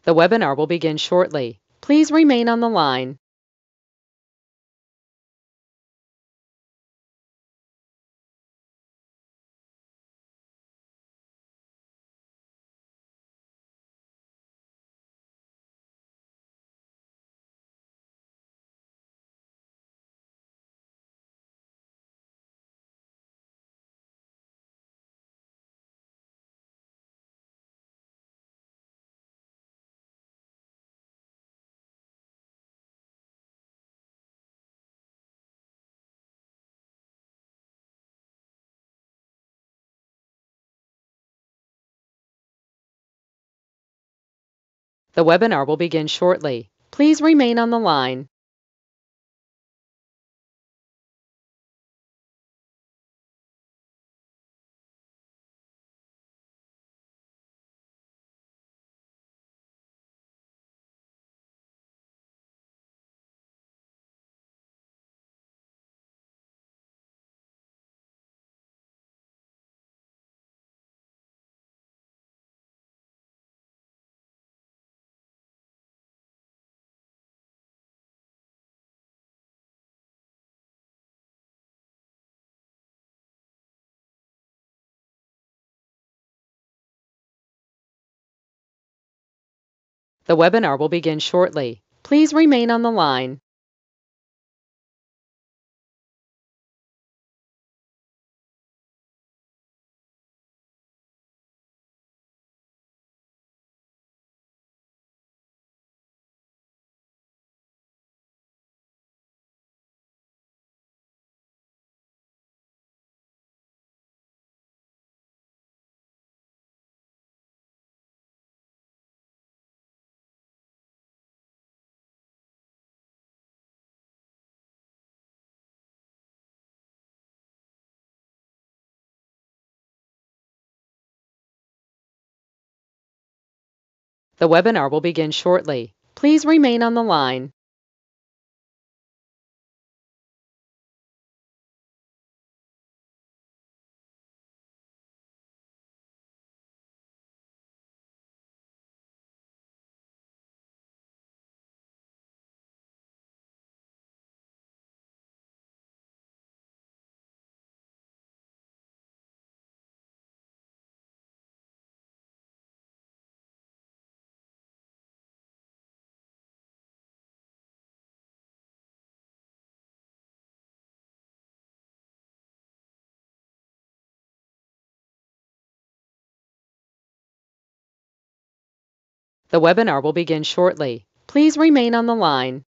The webinar will begin shortly. Please remain on the line. The webinar will begin shortly. Please remain on the line. The webinar will begin shortly. Please remain on the line. The webinar will begin shortly. Please remain on the line. The webinar will begin shortly. Please remain on the line.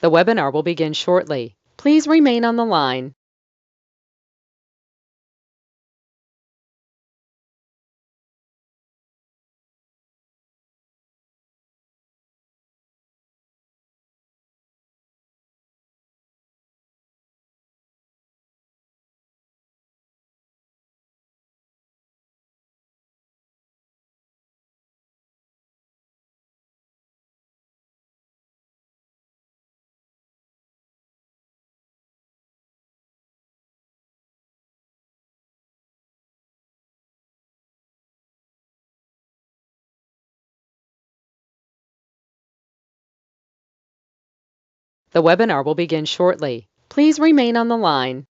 The webinar will begin shortly. Please remain on the line. The webinar will begin shortly. Please remain on the line.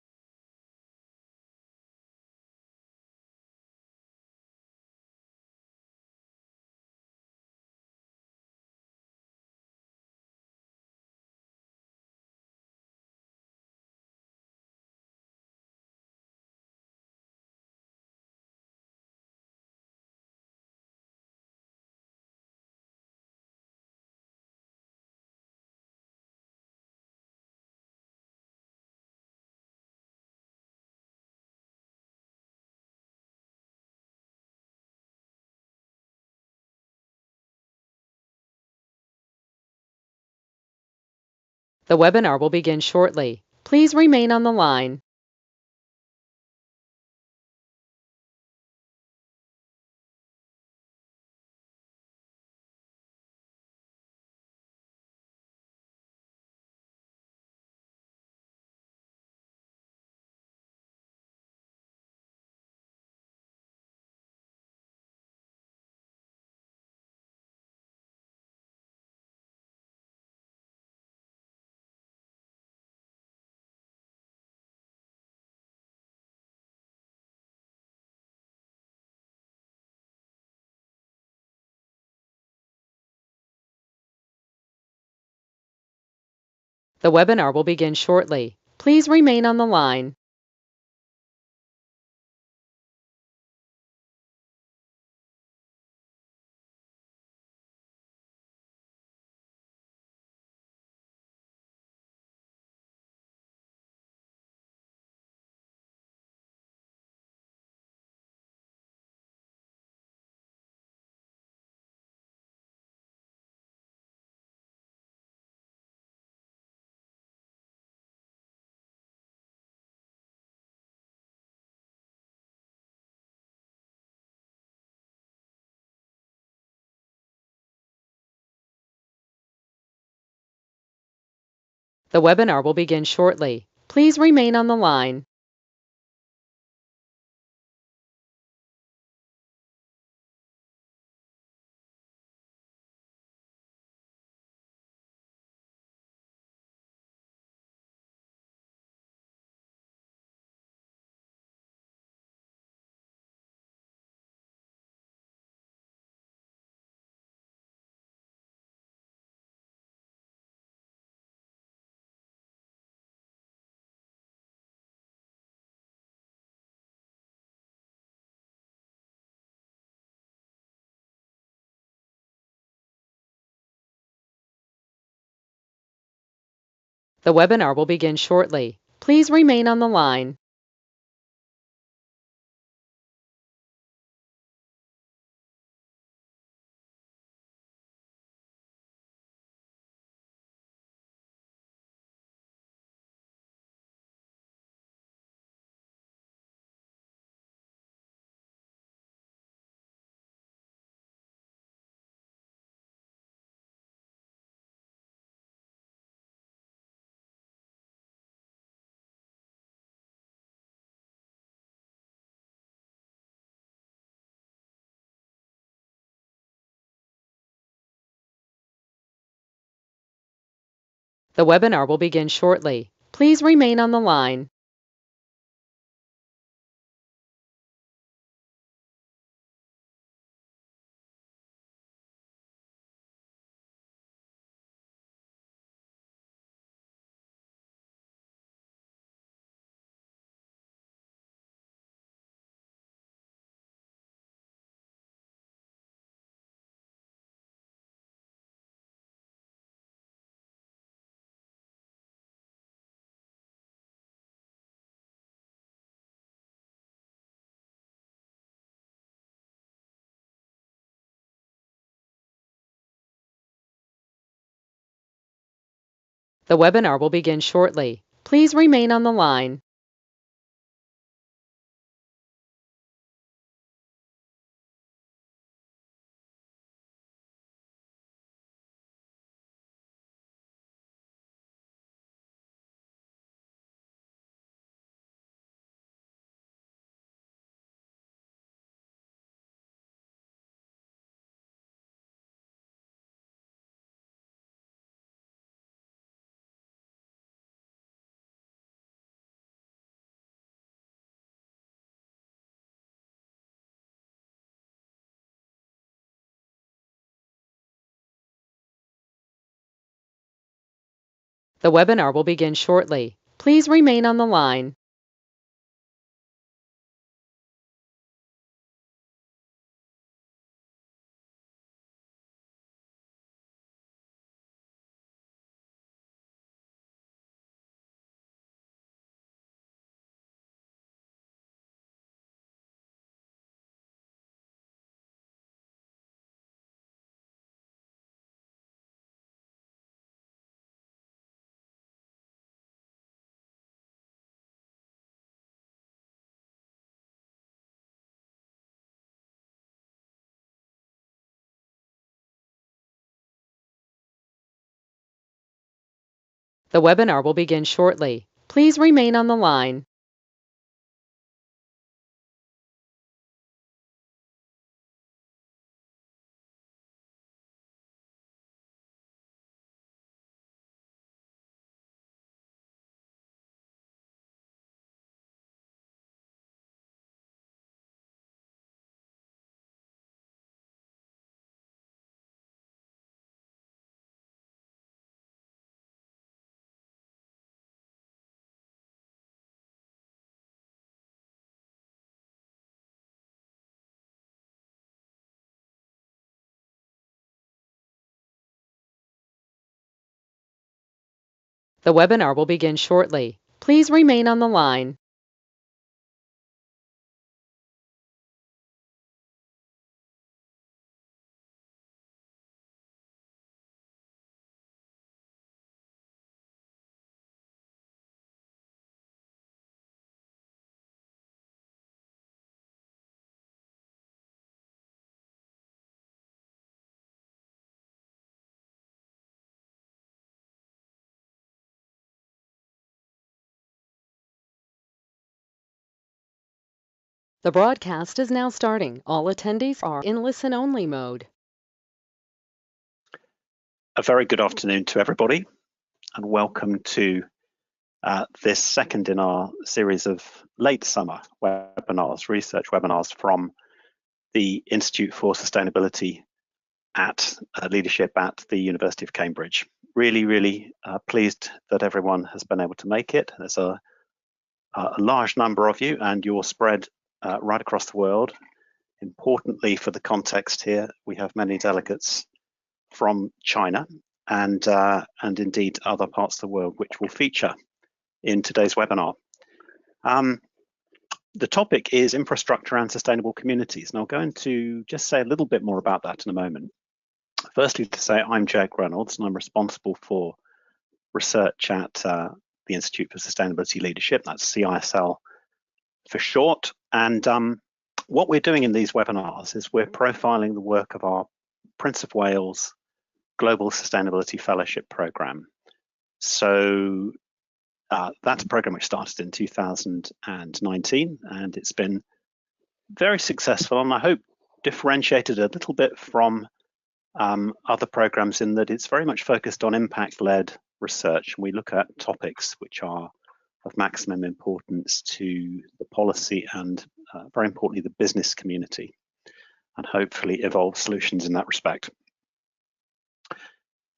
The webinar will begin shortly. Please remain on the line. The webinar will begin shortly. Please remain on the line. The webinar will begin shortly. Please remain on the line. The webinar will begin shortly. Please remain on the line. The webinar will begin shortly. Please remain on the line. The webinar will begin shortly. Please remain on the line. The webinar will begin shortly. Please remain on the line. The webinar will begin shortly. Please remain on the line. The webinar will begin shortly. Please remain on the line. The broadcast is now starting. All attendees are in listen-only mode. A very good afternoon to everybody, and welcome to this second in our series of late summer webinars, research webinars from the Institute for Sustainability at Leadership at the University of Cambridge. Really pleased that everyone has been able to make it. There's a large number of you, and you're spread right across the world. Importantly, for the context here, we have many delegates from China and indeed other parts of the world, which will feature in today's webinar. The topic is infrastructure and sustainable communities, and I'll go into just say a little bit more about that in a moment. Firstly, to say I'm Jake Reynolds, and I'm responsible for research at the Institute for Sustainability Leadership, that's CISL for short. And what we're doing in these webinars is we're profiling the work of our Prince of Wales Global Sustainability Fellowship Program. So that's a program which started in 2019, and it's been very successful, and I hope differentiated a little bit from other programs in that it's very much focused on impact-led research. We look at topics which are of maximum importance to the policy and very importantly the business community, and hopefully evolve solutions in that respect.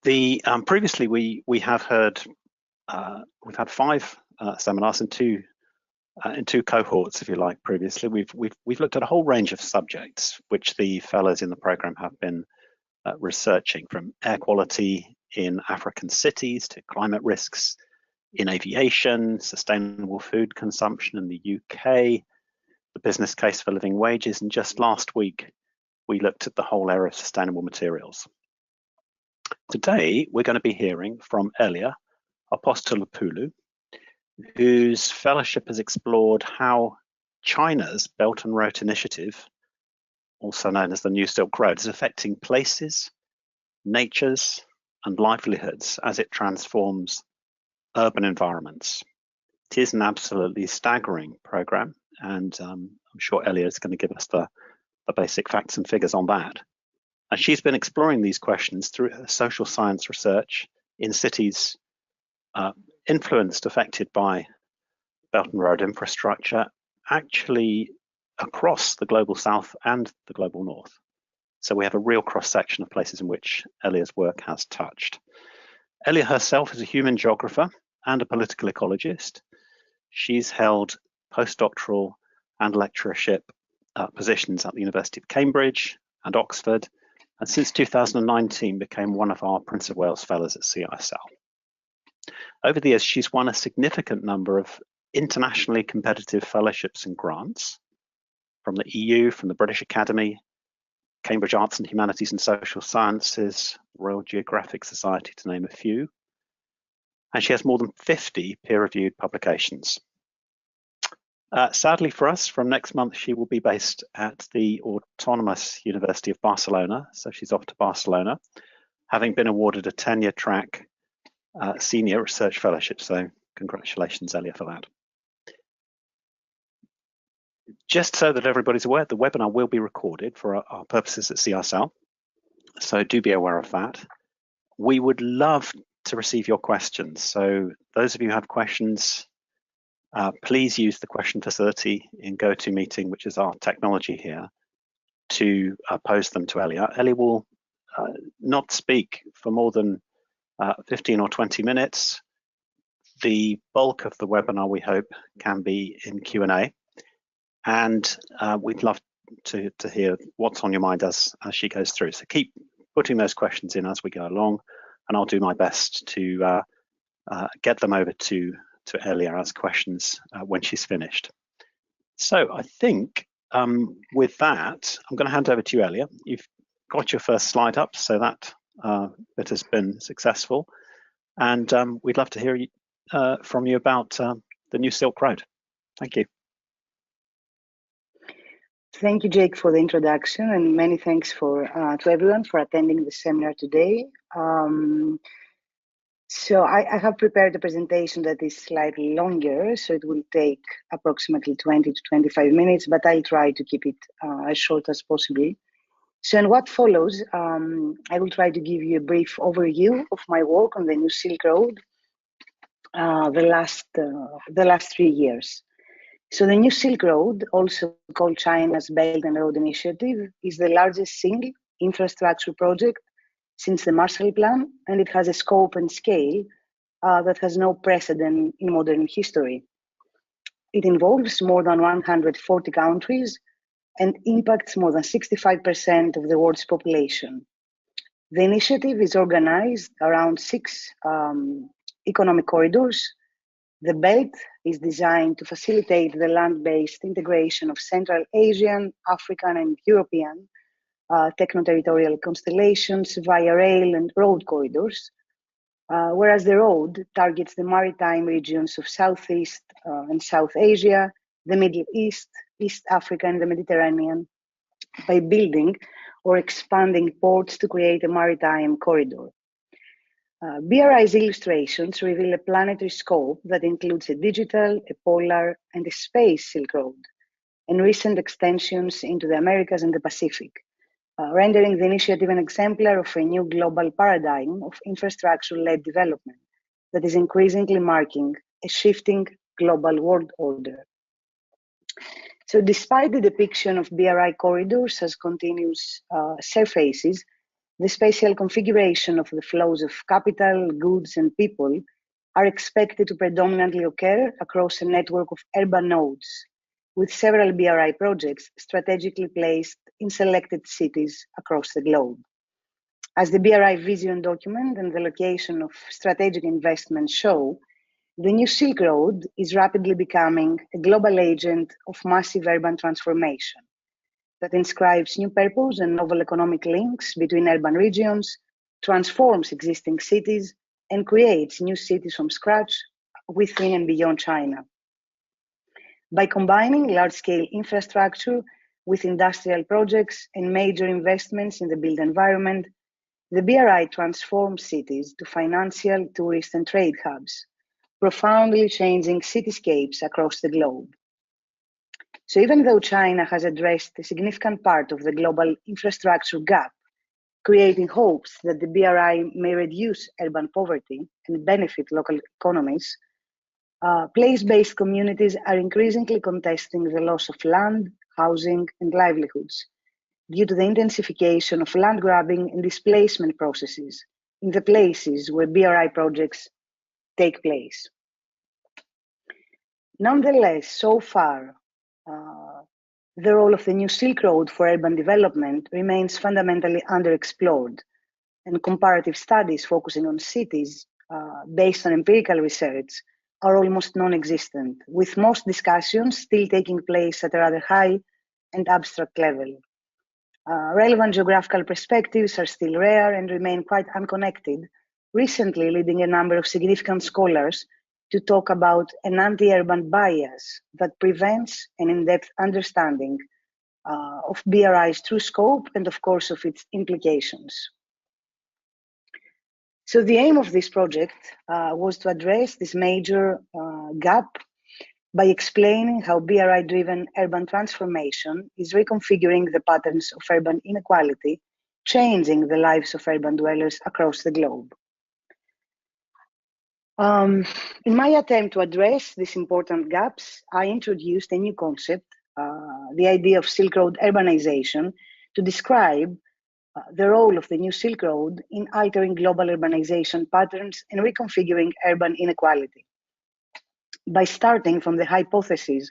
Previously we have heard we've had 5 seminars in two cohorts, if you like. Previously we've looked at a whole range of subjects which the fellows in the program have been researching, from air quality in African cities to climate risks in aviation, sustainable food consumption in the UK, the business case for living wages, and just last week we looked at the whole area of sustainable materials. Today we're going to be hearing from Elia Apostolopoulou, whose fellowship has explored how China's Belt and Road Initiative, also known as the New Silk Road, is affecting places, natures, and livelihoods as it transforms urban environments. It is an absolutely staggering program, and I'm sure Elia is going to give us the basic facts and figures on that. And she's been exploring these questions through her social science research in cities influenced, affected by Belt and Road infrastructure, actually across the global south and the global north. So we have a real cross-section of places in which Elia's work has touched. Elia herself is a human geographer and a political ecologist. She's held postdoctoral and lecturership positions at the University of Cambridge and Oxford, and since 2019 became one of our Prince of Wales Fellows at CISL. Over the years, she's won a significant number of internationally competitive fellowships and grants from the EU, from the British Academy, Cambridge Arts and Humanities and Social Sciences, Royal Geographic Society, to name a few. And she has more than 50 peer-reviewed publications. Sadly for us, from next month, she will be based at the Autonomous University of Barcelona. So she's off to Barcelona, having been awarded a tenure track Senior Research Fellowship. So congratulations, Elia, for that. Just so that everybody's aware, the webinar will be recorded for our purposes at CRSL. So do be aware of that. We would love to receive your questions. So those of you who have questions, please use the question facility in GoToMeeting, which is our technology here, to pose them to Elia. Elia will not speak for more than 15 or 20 minutes. The bulk of the webinar, we hope, can be in Q&A. And we'd love to hear what's on your mind as she goes through. So keep putting those questions in as we go along, and I'll do my best to get them over to Elia as questions when she's finished. So I think with that, I'm going to hand over to you, Elia. You've got your first slide up, so that bit has been successful. And we'd love to hear from you about the New Silk Road. Thank you. Thank you, Jake, for the introduction, and many thanks to everyone for attending the seminar today. So I have prepared a presentation that is slightly longer, so it will take approximately 20 to 25 minutes, but I'll try to keep it as short as possible. So in what follows, I will try to give you a brief overview of my work on the New Silk Road the last 3 years. So the New Silk Road, also called China's Belt and Road Initiative, is the largest single infrastructure project since the Marshall Plan, and it has a scope and scale that has no precedent in modern history. It involves more than 140 countries and impacts more than 65% of the world's population. The initiative is organized around 6 economic corridors. The belt is designed to facilitate the land-based integration of Central Asian, African, and European techno-territorial constellations via rail and road corridors, whereas the road targets the maritime regions of Southeast and South Asia, the Middle East, East Africa, and the Mediterranean by building or expanding ports to create a maritime corridor. BRI's illustrations reveal a planetary scope that includes a digital, a polar, and a space Silk Road, and recent extensions into the Americas and the Pacific, rendering the initiative an exemplar of a new global paradigm of infrastructure-led development that is increasingly marking a shifting global world order. So despite the depiction of BRI corridors as continuous surfaces, the spatial configuration of the flows of capital, goods, and people are expected to predominantly occur across a network of urban nodes, with several BRI projects strategically placed in selected cities across the globe. As the BRI vision document and the location of strategic investments show, the New Silk Road is rapidly becoming a global agent of massive urban transformation that inscribes new purpose and novel economic links between urban regions, transforms existing cities, and creates new cities from scratch within and beyond China. By combining large-scale infrastructure with industrial projects and major investments in the built environment, the BRI transforms cities to financial, tourist, and trade hubs, profoundly changing cityscapes across the globe. So even though China has addressed a significant part of the global infrastructure gap, creating hopes that the BRI may reduce urban poverty and benefit local economies, place-based communities are increasingly contesting the loss of land, housing, and livelihoods due to the intensification of land grabbing and displacement processes in the places where BRI projects take place. Nonetheless, so far, the role of the New Silk Road for urban development remains fundamentally underexplored, and comparative studies focusing on cities based on empirical research are almost non-existent, with most discussions still taking place at a rather high and abstract level. Relevant geographical perspectives are still rare and remain quite unconnected, recently leading a number of significant scholars to talk about an anti-urban bias that prevents an in-depth understanding of BRI's true scope and, of course, of its implications. So the aim of this project was to address this major gap by explaining how BRI-driven urban transformation is reconfiguring the patterns of urban inequality, changing the lives of urban dwellers across the globe. In my attempt to address these important gaps, I introduced a new concept, the idea of Silk Road urbanization, to describe the role of the new Silk Road in altering global urbanization patterns and reconfiguring urban inequality. By starting from the hypothesis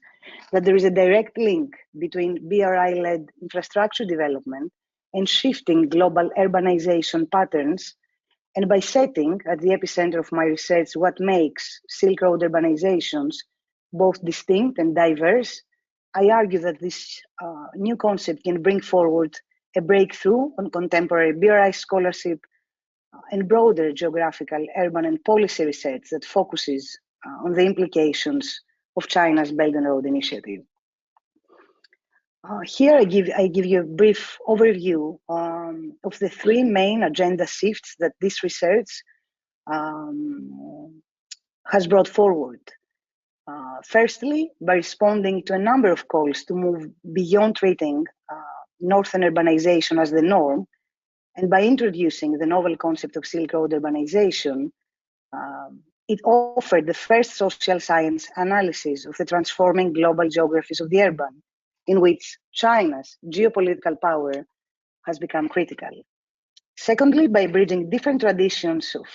that there is a direct link between BRI-led infrastructure development and shifting global urbanization patterns, and by setting at the epicenter of my research what makes Silk Road urbanizations both distinct and diverse, I argue that this new concept can bring forward a breakthrough on contemporary BRI scholarship and broader geographical, urban, and policy research that focuses on the implications of China's Belt and Road Initiative. Here I give you a brief overview of the three main agenda shifts that this research has brought forward. Firstly, by responding to a number of calls to move beyond treating northern urbanization as the norm, and by introducing the novel concept of Silk Road urbanization, it offered the first social science analysis of the transforming global geographies of the urban, in which China's geopolitical power has become critical. Secondly, by bridging different traditions of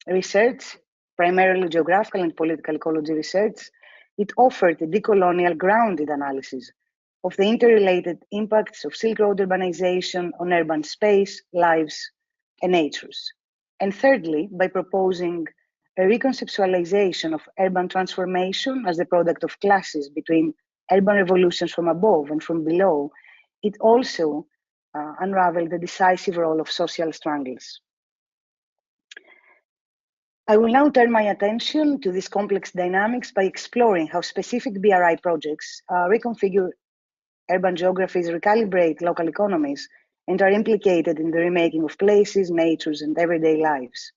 research, primarily geographical and political ecology research, it offered a decolonial grounded analysis of the interrelated impacts of Silk Road urbanization on urban space, lives, and natures. And thirdly, by proposing a reconceptualization of urban transformation as the product of clashes between urban revolutions from above and from below, it also unraveled the decisive role of social struggles. I will now turn my attention to these complex dynamics by exploring how specific BRI projects reconfigure urban geographies, recalibrate local economies, and are implicated in the remaking of places, natures, and everyday lives.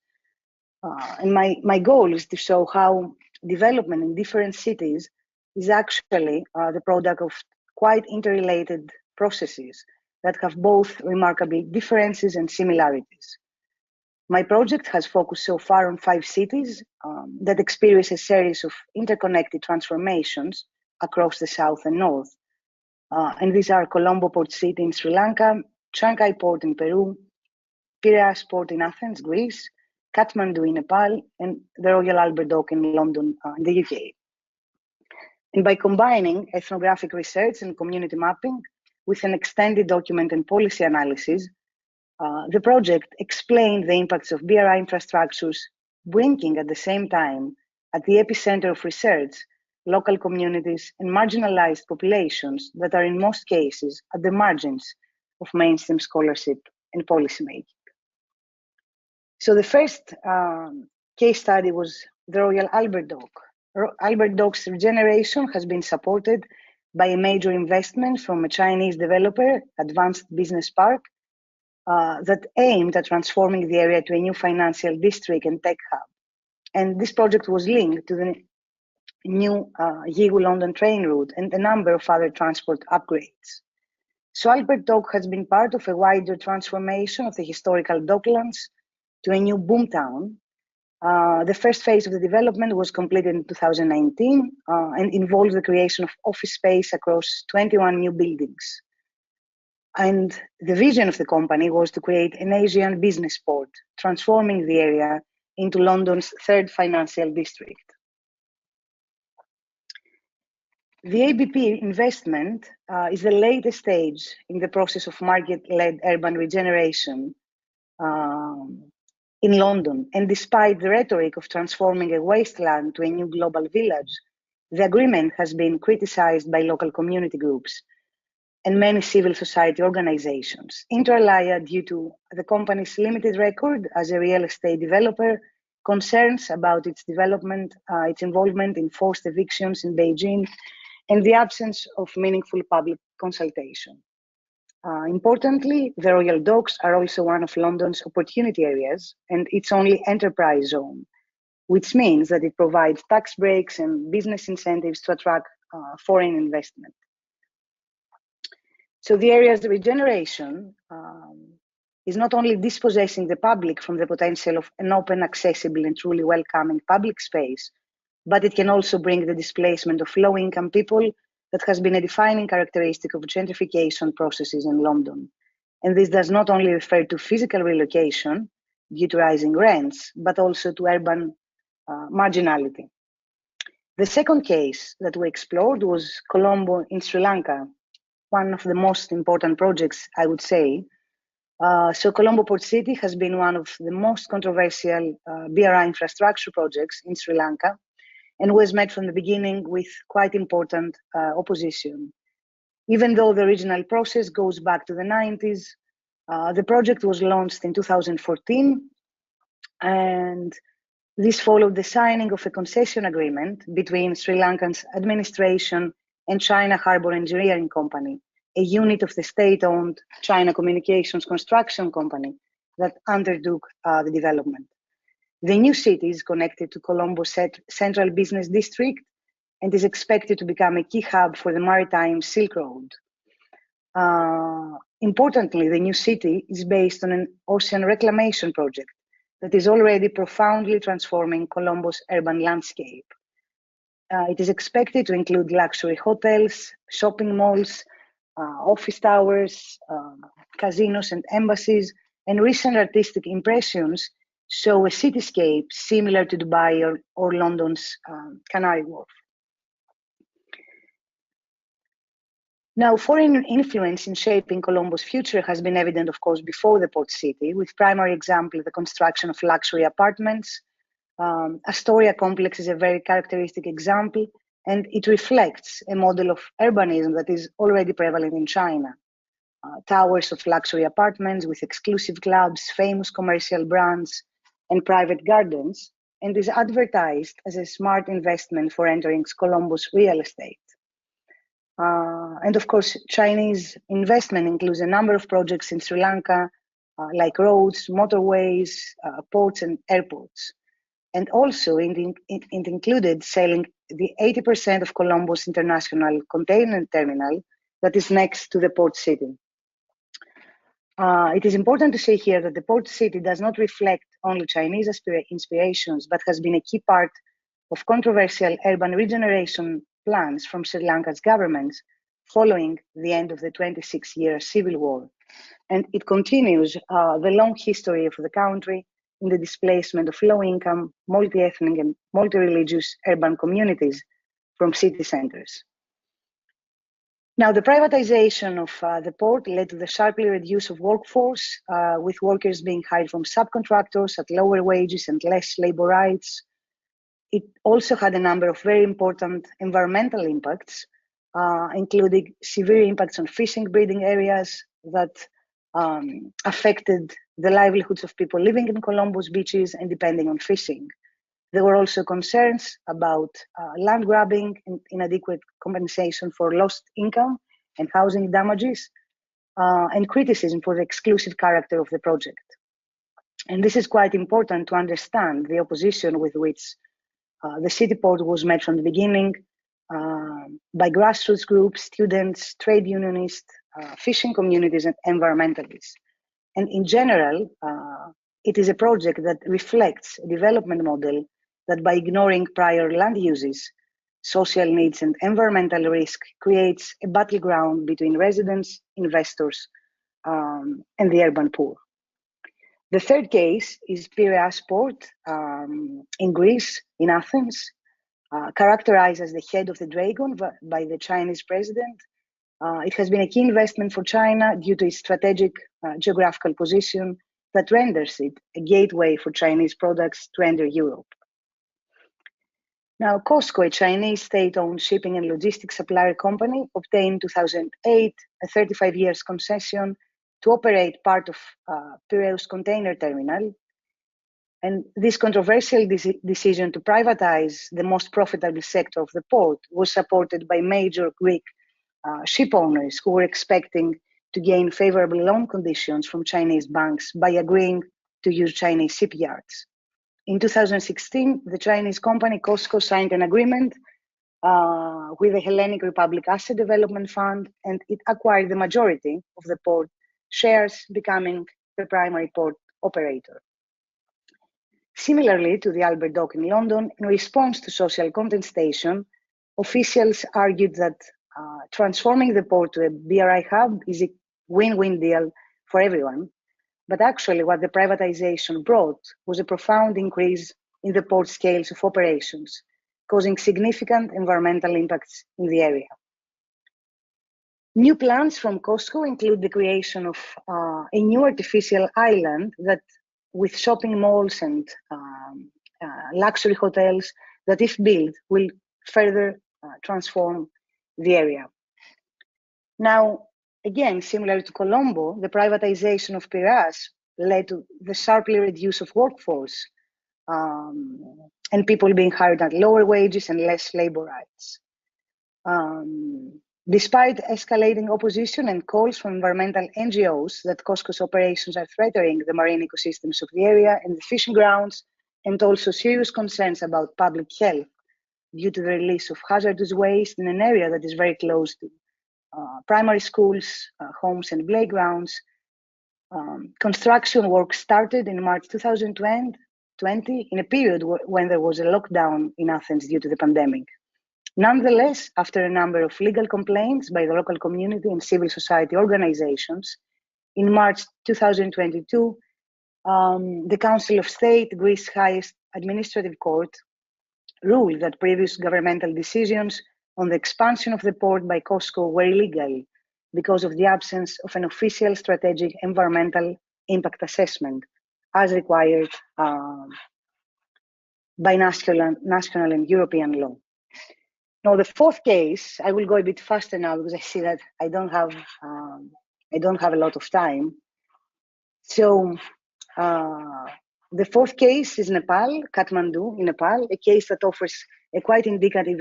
And my goal is to show how development in different cities is actually the product of quite interrelated processes that have both remarkable differences and similarities. My project has focused so far on 5 cities that experience a series of interconnected transformations across the south and north. And these are Colombo Port City in Sri Lanka, Chiang Port in Peru, Piraeus Port in Athens, Greece, Kathmandu in Nepal, and the Royal Albert Dock in London, in the UK. And by combining ethnographic research and community mapping with an extended document and policy analysis, the project explained the impacts of BRI infrastructures, bringing at the same time, at the epicenter of research, local communities and marginalized populations that are in most cases at the margins of mainstream scholarship and policymaking. So the first case study was the Royal Albert Dock. Albert Dock's regeneration has been supported by a major investment from a Chinese developer, Advanced Business Park, that aimed at transforming the area to a new financial district and tech hub. And this project was linked to the new Yiwu-London train route and a number of other transport upgrades. So Albert Dock has been part of a wider transformation of the historical docklands to a new boomtown. The first phase of the development was completed in 2019 and involved the creation of office space across 21 new buildings. And the vision of the company was to create an Asian business port, transforming the area into London's third financial district. The ABP investment is the latest stage in the process of market-led urban regeneration in London. And despite the rhetoric of transforming a wasteland to a new global village, the agreement has been criticized by local community groups and many civil society organizations, inter alia due to the company's limited record as a real estate developer, concerns about its development, its involvement in forced evictions in Beijing, and the absence of meaningful public consultation. Importantly, the Royal Docks are also one of London's opportunity areas and its only enterprise zone, which means that it provides tax breaks and business incentives to attract foreign investment. So the area's regeneration is not only dispossessing the public from the potential of an open, accessible, and truly welcoming public space, but it can also bring the displacement of low-income people that has been a defining characteristic of gentrification processes in London. And this does not only refer to physical relocation due to rising rents, but also to urban marginality. The second case that we explored was Colombo in Sri Lanka, one of the most important projects, I would say. So Colombo Port City has been one of the most controversial BRI infrastructure projects in Sri Lanka and was met from the beginning with quite important opposition. Even though the original process goes back to the 90s, the project was launched in 2014, and this followed the signing of a concession agreement between Sri Lankan's administration and China Harbour Engineering Company, a unit of the state-owned China Communications Construction Company that undertook the development. The new city is connected to Colombo's central business district and is expected to become a key hub for the maritime Silk Road. Importantly, the new city is based on an ocean reclamation project that is already profoundly transforming Colombo's urban landscape. It is expected to include luxury hotels, shopping malls, office towers, casinos and embassies, and recent artistic impressions show a cityscape similar to Dubai or London's Canary Wharf. Now, foreign influence in shaping Colombo's future has been evident, of course, before the port city, with primary example the construction of luxury apartments. Astoria complex is a very characteristic example, and it reflects a model of urbanism that is already prevalent in China. Towers of luxury apartments with exclusive clubs, famous commercial brands, and private gardens, and is advertised as a smart investment for entering Colombo's real estate. And of course, Chinese investment includes a number of projects in Sri Lanka, like roads, motorways, ports, and airports. And also, it included selling the 80% of Colombo's international container terminal that is next to the port city. It is important to say here that the port city does not reflect only Chinese inspirations, but has been a key part of controversial urban regeneration plans from Sri Lanka's government following the end of the 26-year civil war. And it continues the long history of the country in the displacement of low-income, multi-ethnic and multi-religious urban communities from city centers. Now, the privatization of the port led to the sharply reduced of workforce, with workers being hired from subcontractors at lower wages and less labor rights. It also had a number of very important environmental impacts, including severe impacts on fishing breeding areas that affected the livelihoods of people living in Colombo's beaches and depending on fishing. There were also concerns about land grabbing and inadequate compensation for lost income and housing damages, and criticism for the exclusive character of the project. And this is quite important to understand the opposition with which the city port was met from the beginning by grassroots groups, students, trade unionists, fishing communities, and environmentalists. And in general, it is a project that reflects a development model that, by ignoring prior land uses, social needs, and environmental risk, creates a battleground between residents, investors, and the urban poor. The third case is Piraeus Port in Greece, in Athens, characterized as the head of the dragon by the Chinese president. It has been a key investment for China due to its strategic geographical position that renders it a gateway for Chinese products to enter Europe. Now, COSCO, a Chinese state-owned shipping and logistics supplier company, obtained in 2008 a 35 years concession to operate part of Piraeus container terminal. And this controversial decision to privatize the most profitable sector of the port was supported by major Greek ship owners who were expecting to gain favorable loan conditions from Chinese banks by agreeing to use Chinese shipyards. In 2016, the Chinese company COSCO signed an agreement with the Hellenic Republic Asset Development Fund, and it acquired the majority of the port shares, becoming the primary port operator. Similarly to the Albert Dock in London, in response to social contestation, officials argued that transforming the port to a BRI hub is a win-win deal for everyone. But actually, what the privatization brought was a profound increase in the port scales of operations, causing significant environmental impacts in the area. New plans from COSCO include the creation of a new artificial island that, with shopping malls and luxury hotels, that if built will further transform the area. Now, again, similar to Colombo, the privatization of Piraeus led to the sharply reduced of workforce and people being hired at lower wages and less labor rights. Despite escalating opposition and calls from environmental NGOs that COSCO's operations are threatening the marine ecosystems of the area and the fishing grounds, and also serious concerns about public health due to the release of hazardous waste in an area that is very close to primary schools, homes and playgrounds, construction work started in March 2020 in a period when there was a lockdown in Athens due to the pandemic. Nonetheless, after a number of legal complaints by the local community and civil society organizations, in March 2022, the Council of State, Greece's highest administrative court, ruled that previous governmental decisions on the expansion of the port by COSCO were illegal because of the absence of an official strategic environmental impact assessment as required by national and European law. Now, the fourth case, I will go a bit faster now because I see that I don't have a lot of time. So the fourth case is Nepal, Kathmandu in Nepal, a case that offers a quite indicative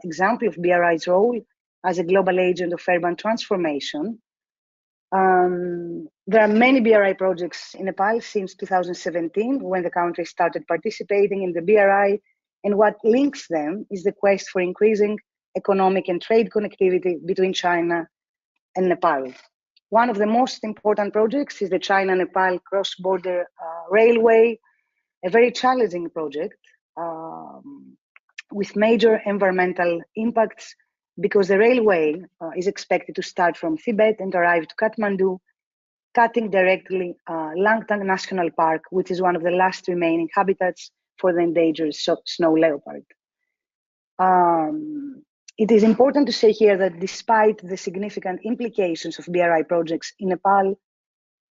example of BRI's role as a global agent of urban transformation. There are many BRI projects in Nepal since 2017, when the country started participating in the BRI, and what links them is the quest for increasing economic and trade connectivity between China and Nepal. One of the most important projects is the China-Nepal cross-border railway, a very challenging project with major environmental impacts, because the railway is expected to start from Tibet and arrive to Kathmandu, cutting directly Langtang National Park, which is one of the last remaining habitats for the endangered snow leopard. It is important to say here that despite the significant implications of BRI projects in Nepal,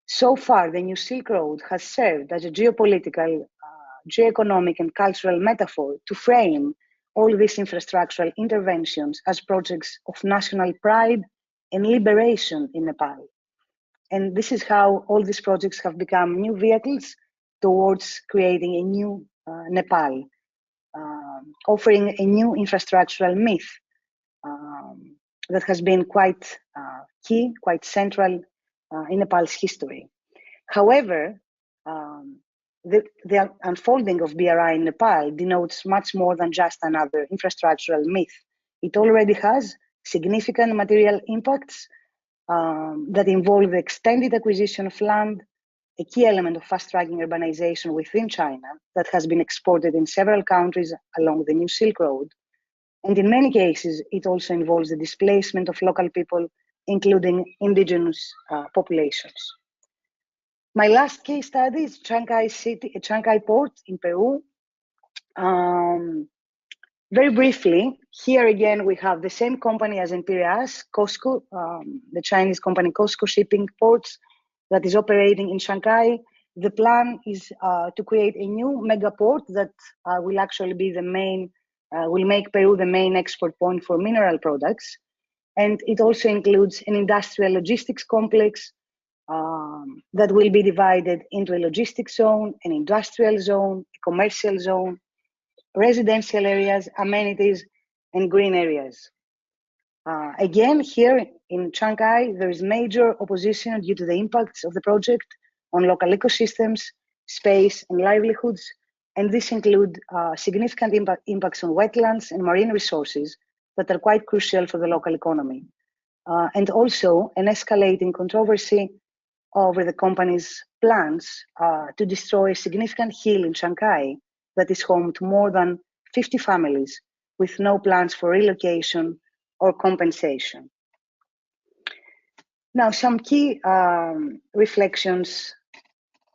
so far the New Silk Road has served as a geopolitical, geoeconomic and cultural metaphor to frame all these infrastructural interventions as projects of national pride and liberation in Nepal. And this is how all these projects have become new vehicles towards creating a new Nepal, offering a new infrastructural myth that has been quite key, quite central in Nepal's history. However, the unfolding of BRI in Nepal denotes much more than just another infrastructural myth. It already has significant material impacts that involve the extended acquisition of land, a key element of fast-tracking urbanization within China that has been exported in several countries along the New Silk Road. And in many cases, it also involves the displacement of local people, including indigenous populations. My last case study is Chancay Port in Peru. Very briefly, here again, we have the same company as in Piraeus, COSCO, the Chinese company COSCO Shipping Ports, that is operating in Chancay. The plan is to create a new mega port that will actually be the main, will make Peru the main export point for mineral products. And it also includes an industrial logistics complex that will be divided into a logistics zone, an industrial zone, a commercial zone, residential areas, amenities, and green areas. Again, here in Shanghai, there is major opposition due to the impacts of the project on local ecosystems, space, and livelihoods. And this include significant impacts on wetlands and marine resources that are quite crucial for the local economy. And also an escalating controversy over the company's plans to destroy a significant hill in Shanghai that is home to more than 50 families with no plans for relocation or compensation. Now, some key reflections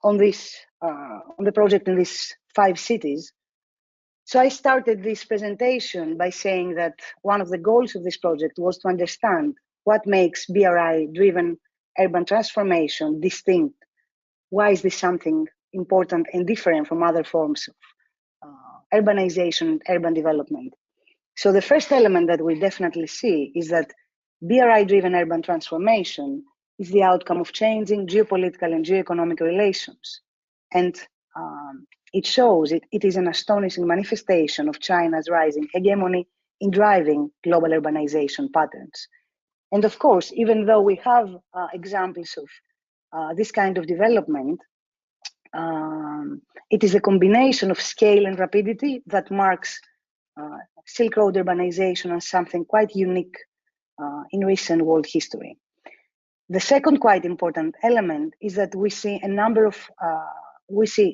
on this, on the project in these 5 cities. So I started this presentation by saying that one of the goals of this project was to understand what makes BRI-driven urban transformation distinct. Why is this something important and different from other forms of urbanization and urban development? So the first element that we definitely see is that BRI-driven urban transformation is the outcome of changing geopolitical and geoeconomic relations. And it shows it is an astonishing manifestation of China's rising hegemony in driving global urbanization patterns. And of course, even though we have examples of this kind of development, it is a combination of scale and rapidity that marks Silk Road urbanization as something quite unique in recent world history. The second quite important element is that we see a number of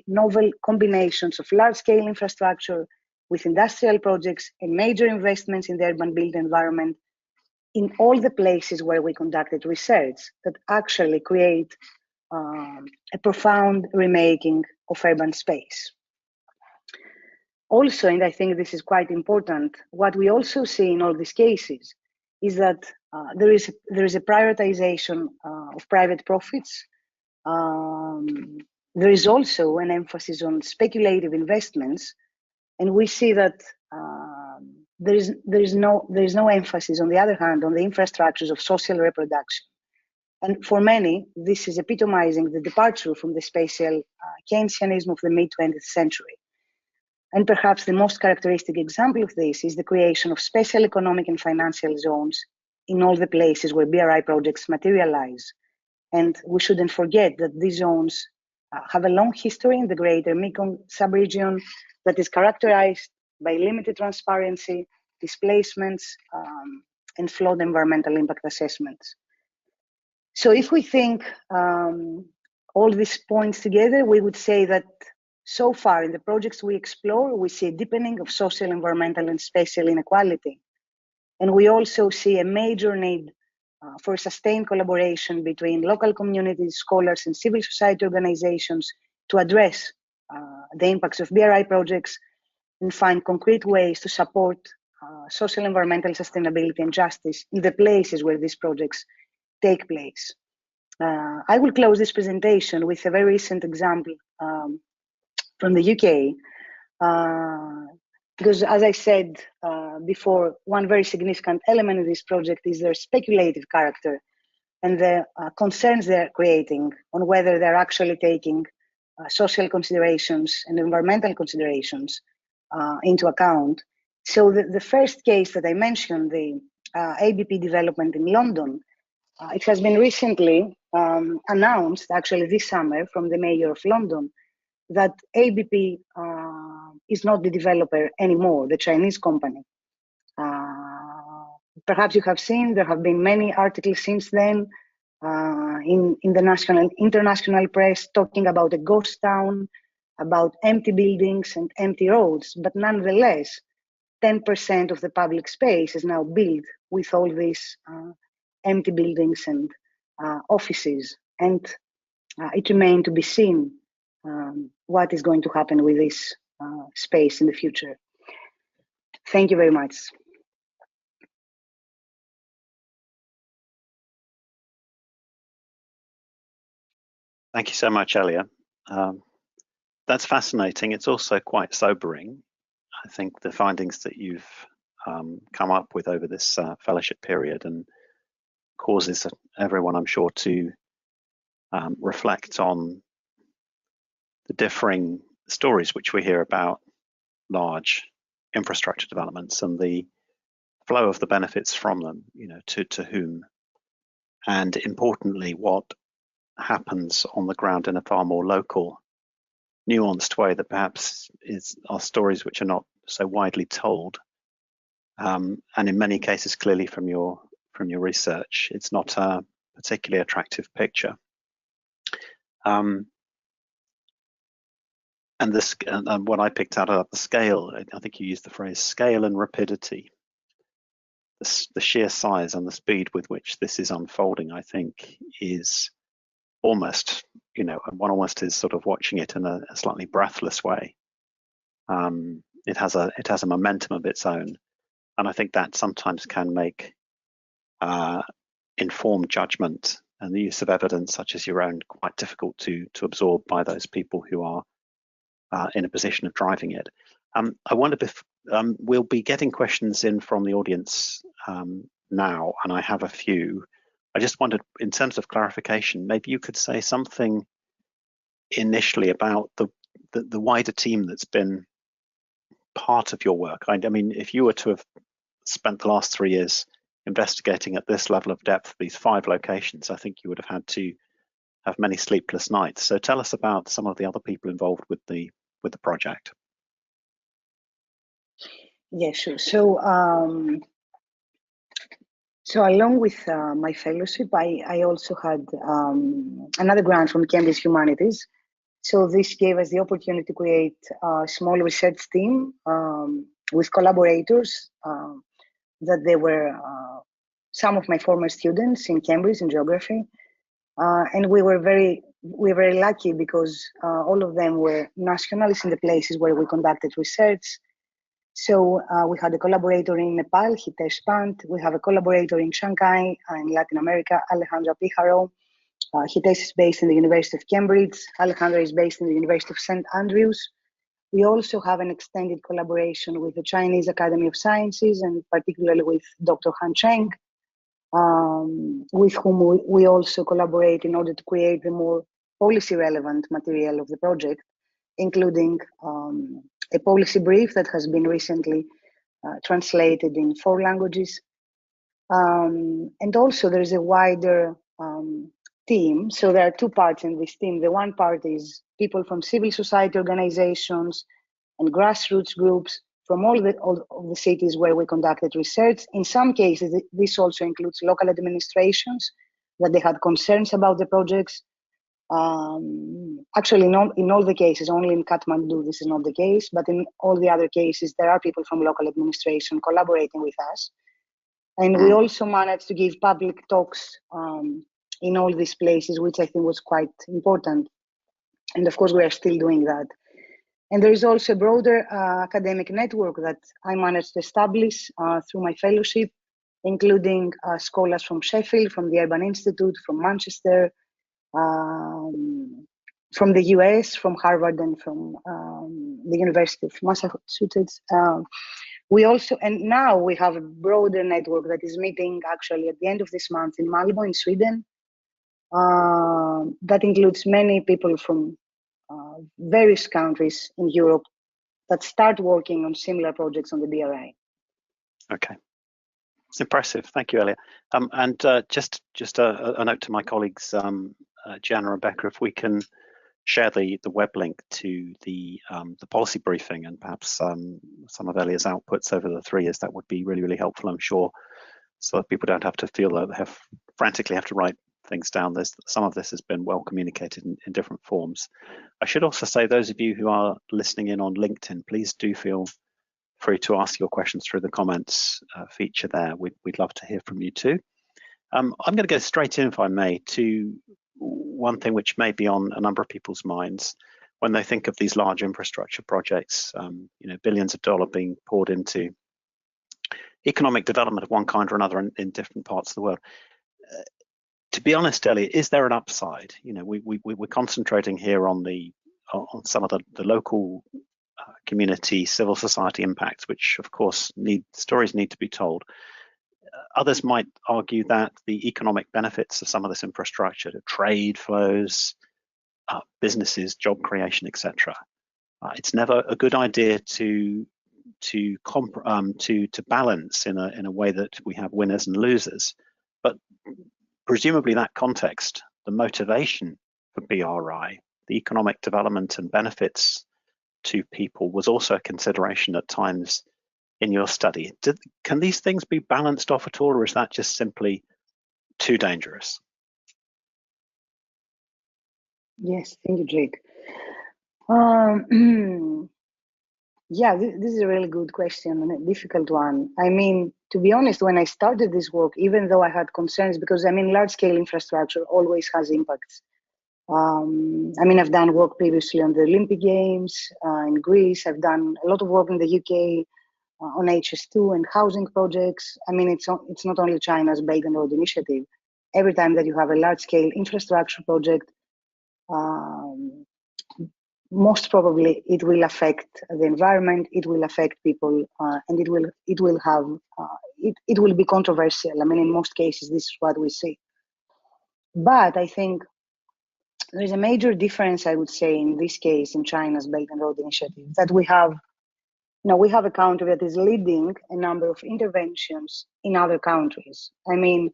novel combinations of large-scale infrastructure with industrial projects and major investments in the urban built environment in all the places where we conducted research that actually create a profound remaking of urban space. Also, and I think this is quite important, what we also see in all these cases is that there is a prioritization of private profits. There is also an emphasis on speculative investments, and we see that there is no emphasis, on the other hand, on the infrastructures of social reproduction. And for many, this is epitomizing the departure from the spatial Keynesianism of the mid-20th century. And perhaps the most characteristic example of this is the creation of special economic and financial zones in all the places where BRI projects materialize. And we shouldn't forget that these zones have a long history in the greater Mekong subregion that is characterized by limited transparency, displacements, and flawed environmental impact assessments. So if we think all these points together, we would say that so far in the projects we explore, we see a deepening of social, environmental, and spatial inequality. And we also see a major need for sustained collaboration between local communities, scholars, and civil society organizations to address the impacts of BRI projects and find concrete ways to support social, environmental sustainability and justice in the places where these projects take place. I will close this presentation with a very recent example from the UK, because as I said before, one very significant element of this project is their speculative character and the concerns they're creating on whether they're actually taking social considerations and environmental considerations into account. So the first case that I mentioned, the ABP development in London, it has been recently announced, actually this summer, from the Mayor of London, that ABP is not the developer anymore, the Chinese company. Perhaps you have seen, there have been many articles since then in the international press talking about a ghost town, about empty buildings and empty roads, but nonetheless, 10% of the public space is now built with all these empty buildings and offices. And it remains to be seen what is going to happen with this space in the future. Thank you very much. Thank you so much, Elia. That's fascinating. It's also quite sobering. I think the findings that you've come up with over this fellowship period and causes everyone, I'm sure, to reflect on the differing stories which we hear about large infrastructure developments and the flow of the benefits from them, to whom, and importantly, what happens on the ground in a far more local, nuanced way that perhaps are stories which are not so widely told, and in many cases, clearly from your research, it's not a particularly attractive picture. And what I picked out about the scale, I think you used the phrase scale and rapidity. The sheer size and the speed with which this is unfolding, I think, is almost, one almost is sort of watching it in a slightly breathless way. It has a momentum of its own, and I think that sometimes can make informed judgment and the use of evidence such as your own quite difficult to absorb by those people who are in a position of driving it. I wonder if we'll be getting questions in from the audience now, and I have a few. I just wondered, in terms of clarification, maybe you could say something initially about the wider team that's been part of your work. I mean, if you were to have spent the last 3 years investigating at this level of depth these 5 locations, I think you would have had to have many sleepless nights. So tell us about some of the other people involved with the project. Yeah, sure. So along with my fellowship, I also had another grant from Cambridge Humanities. So this gave us the opportunity to create a small research team with collaborators that they were some of my former students in Cambridge in geography. And we were very lucky because all of them were nationalists in the places where we conducted research. So we had a collaborator in Nepal, Hitesh Pant. We have a collaborator in Shanghai in Latin America, Alejandra Pijaro. Hitesh is based in the University of Cambridge. Alejandra is based in the University of St. Andrews. We also have an extended collaboration with the Chinese Academy of Sciences, and particularly with Dr. Han Cheng, with whom we also collaborate in order to create the more policy relevant material of the project, including a policy brief that has been recently translated in 4 languages. And also there's a wider team. So there are 2 parts in this team. The one part is people from civil society organizations and grassroots groups from all of the cities where we conducted research. In some cases, this also includes local administrations that they had concerns about the projects. Actually, in all the cases, only in Kathmandu this is not the case, but in all the other cases, there are people from local administration collaborating with us. And we also managed to give public talks in all these places, which I think was quite important. And of course, we are still doing that. And there is also a broader academic network that I managed to establish through my fellowship, including scholars from Sheffield, from the Urban Institute, from Manchester, from the US, from Harvard, and from the University of Massachusetts. We also, and now we have a broader network that is meeting actually at the end of this month in Malmo in Sweden. That includes many people from various countries in Europe that start working on similar projects on the BRI. Okay, it's impressive. Thank you, Elia. And just a note to my colleagues, Jan and Rebecca, if we can share the web link to the policy briefing and perhaps some of Elia's outputs over the 3 years, that would be really, really helpful, I'm sure, so that people don't have to feel that they frantically have to write things down. Some of this has been well communicated in different forms. I should also say, those of you who are listening in on LinkedIn, please do feel free to ask your questions through the comments feature there. We'd love to hear from you too. I'm going to go straight in, if I may, to one thing which may be on a number of people's minds when they think of these large infrastructure projects, billions of dollars being poured into economic development of one kind or another in different parts of the world. To be honest, Elia, is there an upside? We're concentrating here on some of the local community, civil society impacts, which of course stories need to be told. Others might argue that the economic benefits of some of this infrastructure, the trade flows, businesses, job creation, etc. It's never a good idea to to balance in a way that we have winners and losers. But presumably that context, the motivation for BRI, the economic development and benefits to people, was also a consideration at times in your study. Can these things be balanced off at all, or is that just simply too dangerous? Yes, thank you, Jake. Yeah, this is a really good question and a difficult one. I mean, to be honest, when I started this work, even though I had concerns, because I mean, large-scale infrastructure always has impacts. I mean, I've done work previously on the Olympic Games in Greece. I've done a lot of work in the UK on HS2 and housing projects. I mean, it's not only China's Belt and Road Initiative. Every time that you have a large-scale infrastructure project, most probably it will affect the environment, it will affect people, and it will be controversial. I mean, in most cases, this is what we see. But I think there is a major difference, I would say, in this case, in China's Belt and Road Initiative, that we have a country that is leading a number of interventions in other countries. I mean,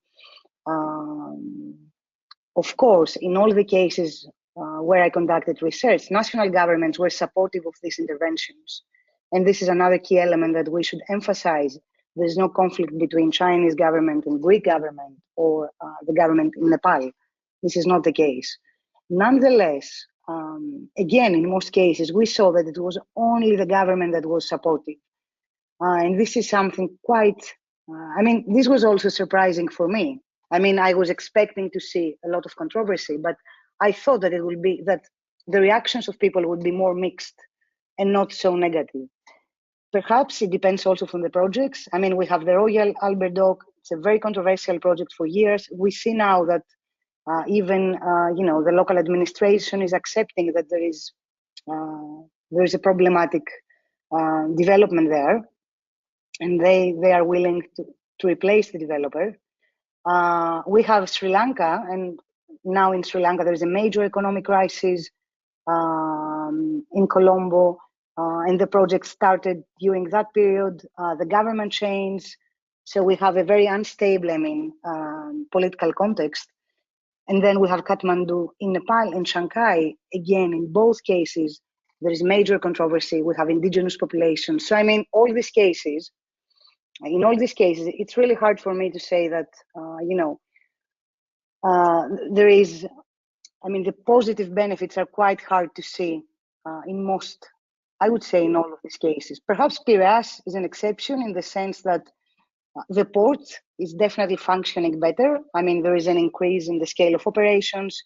of course, in all the cases where I conducted research, national governments were supportive of these interventions. And this is another key element that we should emphasize. There's no conflict between Chinese government and Greek government or the government in Nepal. This is not the case. Nonetheless, again, in most cases, we saw that it was only the government that was supportive. And this is something quite, I mean, this was also surprising for me. I mean, I was expecting to see a lot of controversy, but I thought that that the reactions of people would be more mixed and not so negative. Perhaps it depends also from the projects. I mean, we have the Royal Albert Dock. It's a very controversial project for years. We see now that even the local administration is accepting that there is a problematic development there, and they are willing to replace the developer. We have Sri Lanka, and now in Sri Lanka there is a major economic crisis in Colombo, and the project started during that period. The government changed, so we have a very unstable, political context. And then we have Kathmandu in Nepal and Shanghai. Again, in both cases, there is major controversy. We have indigenous populations. So I mean, in all these cases, it's really hard for me to say that, there is, the positive benefits are quite hard to see in most, I would say in all of these cases. Perhaps Piraeus is an exception in the sense that the port is definitely functioning better. I mean, there is an increase in the scale of operations,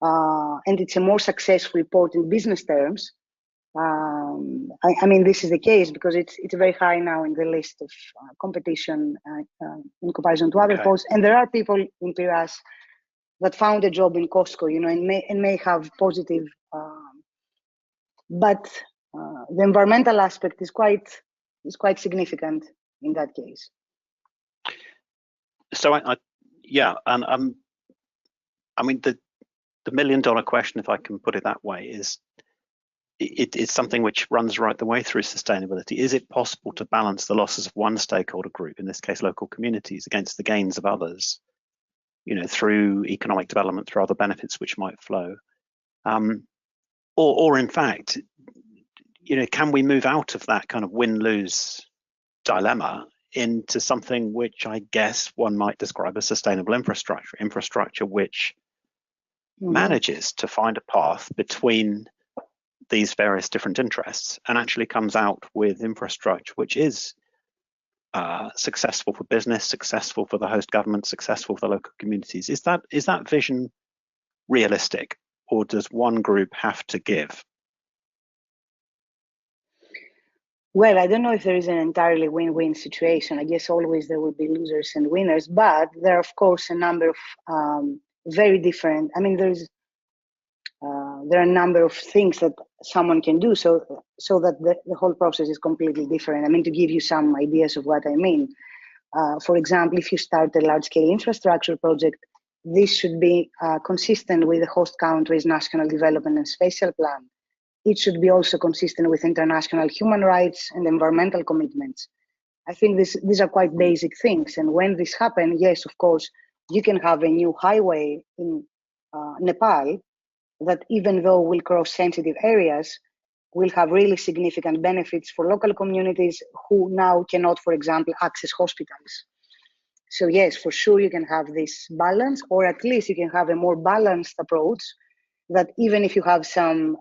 and it's a more successful port in business terms. This is the case because it's very high now in the list of competition in comparison to other ports. And there are people in Piraeus that found a job in Costco, and may have positive, but the environmental aspect is quite significant in that case. So the $1 million question, if I can put it that way, is it's something which runs right the way through sustainability. Is it possible to balance the losses of one stakeholder group, in this case local communities, against the gains of others, through economic development, through other benefits which might flow? Or in fact, can we move out of that kind of win-lose dilemma into something which I guess one might describe as sustainable infrastructure which manages to find a path between these various different interests and actually comes out with infrastructure which is successful for business, successful for the host government, successful for the local communities? Is that vision realistic, or does one group have to give? Well, I don't know if there is an entirely win-win situation. I guess always there will be losers and winners, but there are, of course, a number of very different. There are a number of things that someone can do so that the whole process is completely different. To give you some ideas of what I mean. For example, if you start a large-scale infrastructure project, this should be consistent with the host country's national development and spatial plan. it should be also consistent with international human rights and environmental commitments. I think these are quite basic things. And when this happens, yes, of course, you can have a new highway in Nepal that, even though will cross sensitive areas, will have really significant benefits for local communities who now cannot, for example, access hospitals. So yes, for sure you can have this balance, or at least you can have a more balanced approach that even if you have some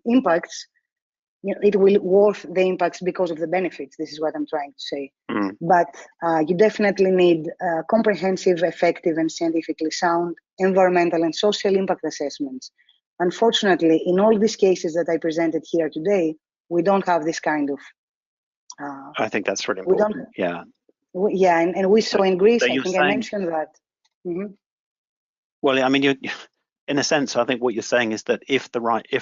impacts, it will worth the impacts because of the benefits. This is what I'm trying to say. But you definitely need comprehensive, effective, and scientifically sound environmental and social impact assessments. Unfortunately, in all these cases that I presented here today, we don't have this kind of. I think that's really important. Yeah, and we saw in Greece. So I think I mentioned that. Well, I mean, in a sense, I think what you're saying is that if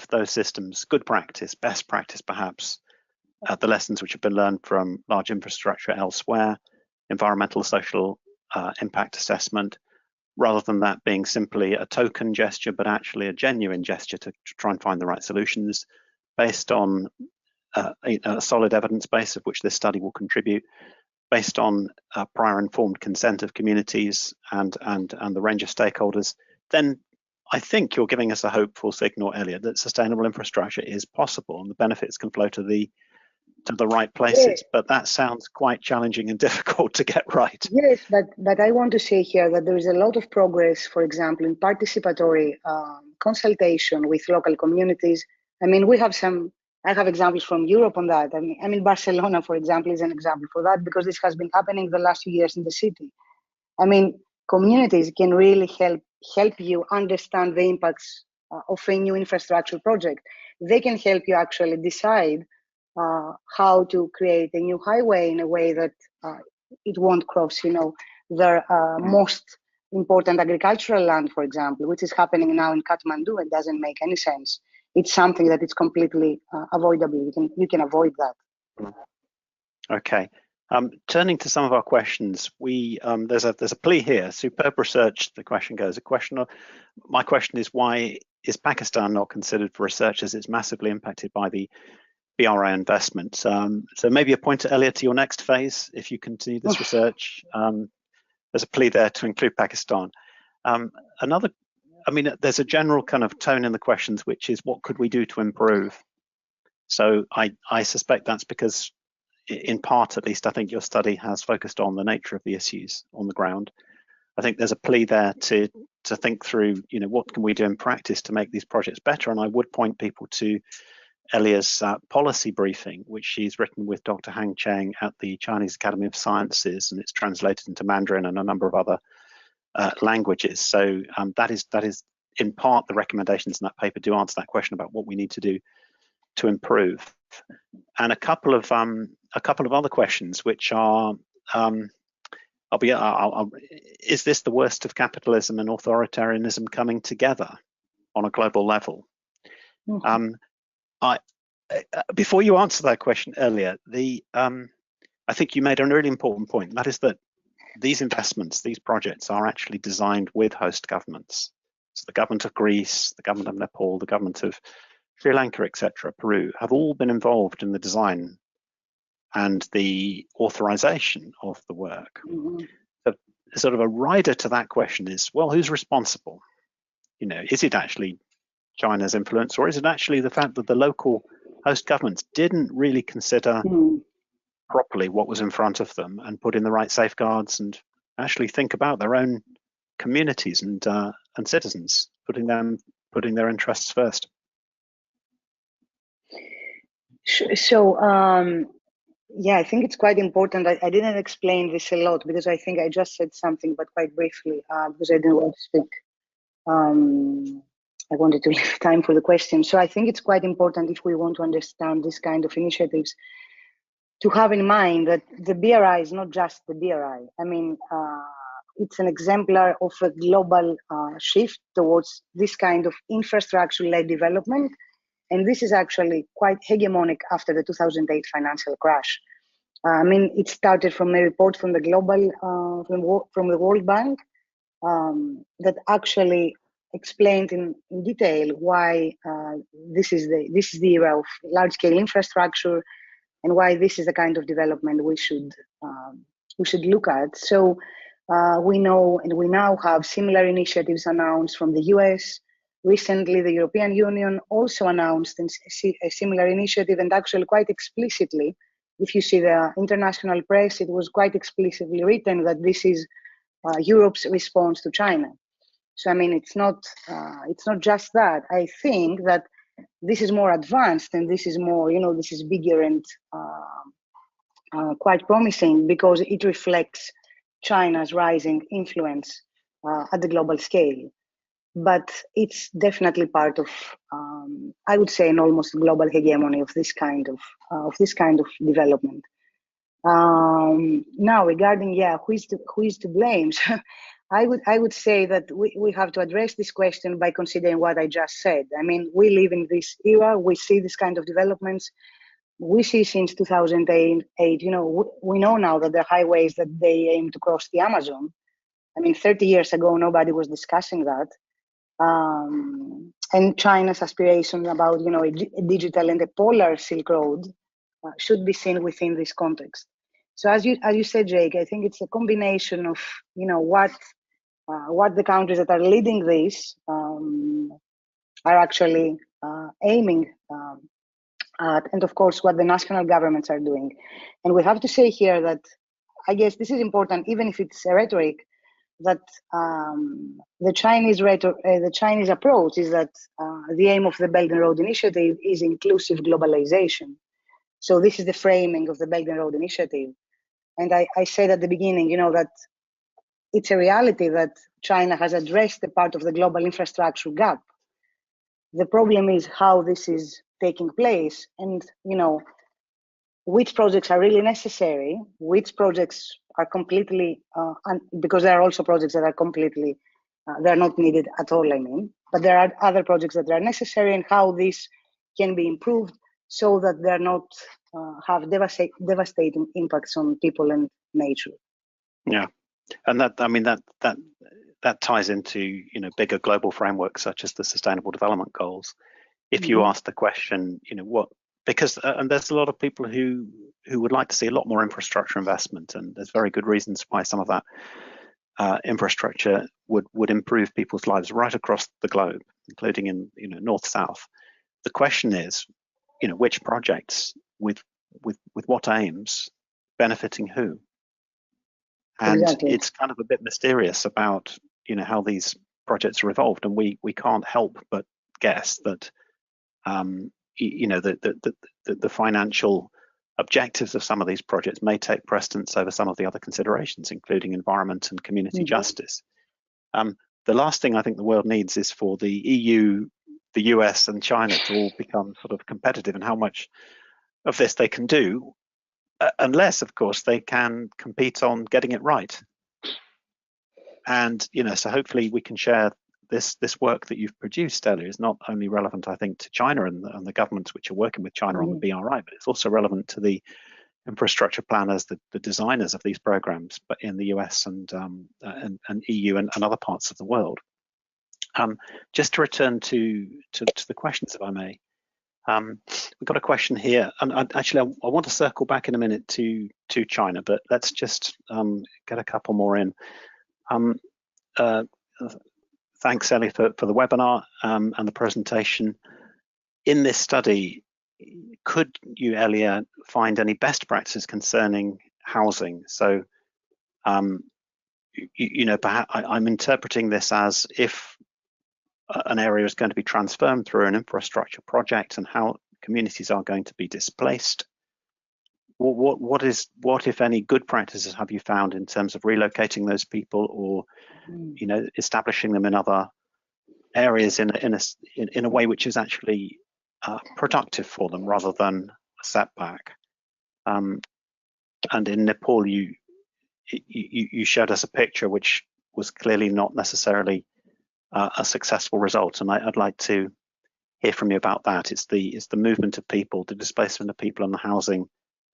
those systems, good practice, best practice, perhaps, the lessons which have been learned from large infrastructure elsewhere, environmental, social impact assessment, rather than that being simply a token gesture, but actually a genuine gesture to try and find the right solutions based on a solid evidence base of which this study will contribute, based on prior informed consent of communities and the range of stakeholders, then I think you're giving us a hopeful signal, Elia, that sustainable infrastructure is possible and the benefits can flow to the right places. Yes. But that sounds quite challenging and difficult to get right. Yes, but I want to say here that there is a lot of progress, for example, in participatory consultation with local communities. I mean, I have examples from Europe on that. I mean, Barcelona, for example, is an example for that, because this has been happening the last few years in the city. I mean, communities can really help you understand the impacts of a new infrastructure project. They can help you actually decide how to create a new highway in a way that it won't cross, their most important agricultural land, for example, which is happening now in Kathmandu. It doesn't make any sense. It's something that is completely avoidable. You can avoid that. Okay. Turning to some of our questions, there's a plea here. Superb research. The question goes. My question is, why is Pakistan not considered for research, as it's massively impacted by the BRI investment? So maybe a pointer, Elia, to your next phase, if you continue this research. There's a plea there to include Pakistan. There's a general kind of tone in the questions, which is, what could we do to improve? So I suspect that's because, in part at least, I think your study has focused on the nature of the issues on the ground. I think there's a plea there to think through, what can we do in practice to make these projects better? And I would point people to Elia's policy briefing, which she's written with Dr. Hang Cheng at the Chinese Academy of Sciences, and it's translated into Mandarin and a number of other languages. So that is in part the recommendations in that paper do answer that question about what we need to do to improve. And a couple of other questions, which are, is this the worst of capitalism and authoritarianism coming together on a global level? Before you answer that question, Elia, I think you made a really important point. That is that these investments, these projects, are actually designed with host governments. So the government of Greece, the government of Nepal, the government of Sri Lanka, etc., Peru, have all been involved in the design and the authorization of the work. So sort of a rider to that question is, well, who's responsible? Is it actually China's influence, or is it actually the fact that the local host governments didn't really consider properly what was in front of them and put in the right safeguards and actually think about their own communities and citizens, putting their interests first? So I think it's quite important. I didn't explain this a lot because I think I just said something, but quite briefly, because I didn't want to speak. I wanted to leave time for the question. So I think it's quite important, if we want to understand this kind of initiatives, to have in mind that the BRI is not just the BRI. I mean, it's an exemplar of a global shift towards this kind of infrastructure-led development. And this is actually quite hegemonic after the 2008 financial crash. It started from a report from the global, from the World Bank, that actually explained in detail why this is the era of large-scale infrastructure, and why this is the kind of development we should look at. So we know, and we now have similar initiatives announced from the US. Recently, the European Union also announced a similar initiative, and actually quite explicitly, if you see the international press, it was quite explicitly written that this is Europe's response to China. So I mean, it's not just that. I think that this is more advanced, and this is more, this is bigger and quite promising, because it reflects China's rising influence at the global scale. But it's definitely part of, I would say, an almost global hegemony of this kind of development. Now, regarding who is to blame, I would say that we have to address this question by considering what I just said. I mean, we live in this era. We see this kind of developments. We see since 2008. We know now that there are highways that they aim to cross the Amazon. I mean, 30 years ago, nobody was discussing that. And China's aspiration about a digital and a polar Silk Road should be seen within this context. So as you said, Jake, I think it's a combination of what the countries that are leading this are actually aiming at, and of course what the national governments are doing. And we have to say here that I guess this is important, even if it's a rhetoric, that the Chinese approach is that the aim of the Belt and Road Initiative is inclusive globalization. So this is the framing of the Belt and Road Initiative. And I said at the beginning, that it's a reality that China has addressed the part of the global infrastructure gap. The problem is how this is taking place, and which projects are really necessary, which projects are completely, because there are also projects that are completely, they're not needed at all, I mean, but there are other projects that are necessary, and how this can be improved so that they're not have devastating impacts on people and nature. Yeah, and that ties into bigger global frameworks such as the Sustainable Development Goals. If you ask the question, because and there's a lot of people who would like to see a lot more infrastructure investment, and there's very good reasons why some of that infrastructure would improve people's lives right across the globe, including in north-south. The question is, which projects with what aims, benefiting who? And exactly. It's kind of a bit mysterious about how these projects are evolved, and we can't help but guess that the financial objectives of some of these projects may take precedence over some of the other considerations, including environment and community justice. The last thing I think the world needs is for the EU, the US, and China to all become sort of competitive in how much of this they can do, unless, of course, they can compete on getting it right. And so hopefully we can share this work that you've produced, Elia, is not only relevant, I think, to China and the governments which are working with China on the BRI, but it's also relevant to the infrastructure planners, the designers of these programs, but in the US and EU and other parts of the world. Just to return to the questions, if I may. We've got a question here, and actually I want to circle back in a minute to China, but let's just get a couple more in. Thanks, Elia, for the webinar and the presentation. In this study, could you, Elia, find any best practices concerning housing? So, perhaps I'm interpreting this as if an area is going to be transformed through an infrastructure project and how communities are going to be displaced. What if any good practices have you found in terms of relocating those people, or establishing them in other areas in a way which is actually productive for them rather than a setback? And in Nepal, you showed us a picture which was clearly not necessarily a successful result, and I'd like to hear from you about that. It's the movement of people, the displacement of people, and the housing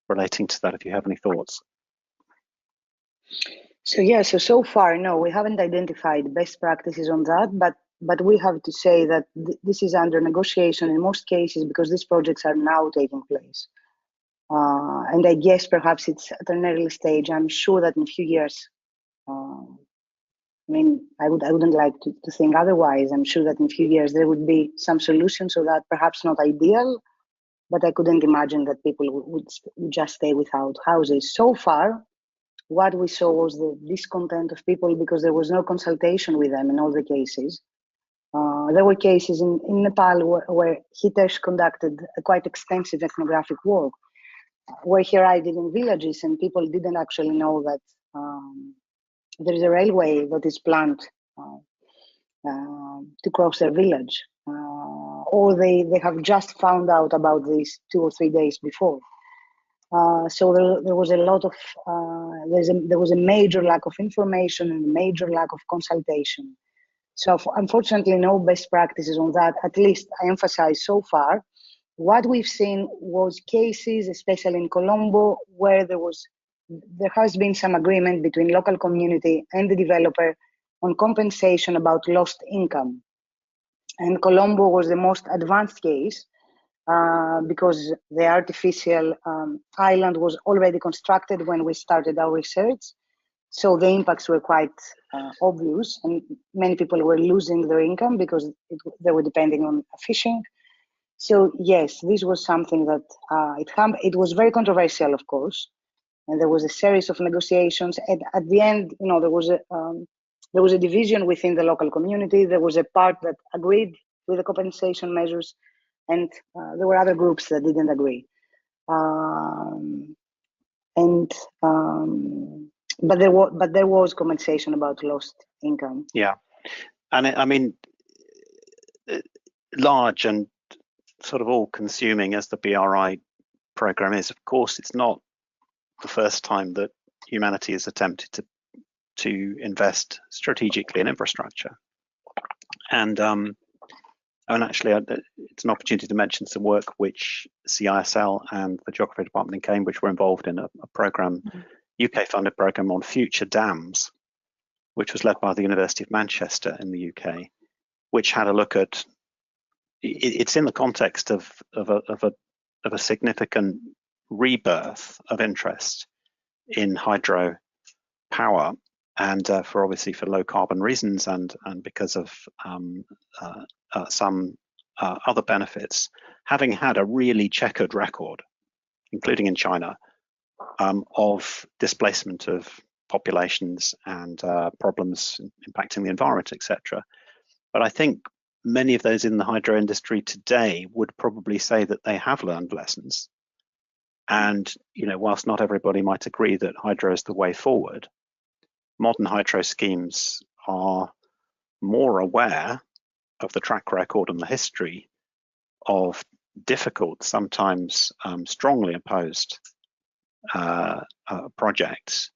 relating to that, if you have any thoughts. So far, no, we haven't identified best practices on that, but but we have to say that this is under negotiation in most cases because these projects are now taking place. And I guess perhaps it's at an early stage. I'm sure that in a few years, I mean, I wouldn't like to think otherwise. I'm sure that in a few years there would be some solution, so that perhaps not ideal, but I couldn't imagine that people would just stay without houses. So far, what we saw was the discontent of people because there was no consultation with them in all the cases. There were cases in Nepal where Hitesh conducted a quite extensive ethnographic work, where he arrived in villages and people didn't actually know that there is a railway that is planned to cross their village, or they have just found out about this 2 or 3 days before. So there was a lot of there was a major lack of information and a major lack of consultation. So unfortunately, no best practices on that. At least I emphasize so far. What we've seen was cases, especially in Colombo, where there has been some agreement between local community and the developer on compensation about lost income. And Colombo was the most advanced case because the artificial island was already constructed when we started our research. So the impacts were quite obvious, and many people were losing their income because they were depending on fishing. So yes, this was something that it was very controversial, of course, and there was a series of negotiations. And at the end, there was a division within the local community. There was a part that agreed with the compensation measures, and there were other groups that didn't agree. But there was compensation about lost income. Yeah, and I mean, large and sort of all-consuming as the BRI program is, of course, it's not the first time that humanity has attempted to invest strategically in infrastructure. And actually, it's an opportunity to mention some work which CISL and the Geography Department in Cambridge were involved in, a program, UK-funded program on future dams, which was led by the University of Manchester in the UK, which had a look at. It's in the context of a significant rebirth of interest in hydro power, and for low carbon reasons, and because of some other benefits, having had a really checkered record, including in China, of displacement of populations and problems impacting the environment, etc. But I think many of those in the hydro industry today would probably say that they have learned lessons. And, whilst not everybody might agree that hydro is the way forward, modern hydro schemes are more aware of the track record and the history of difficult, sometimes strongly opposed projects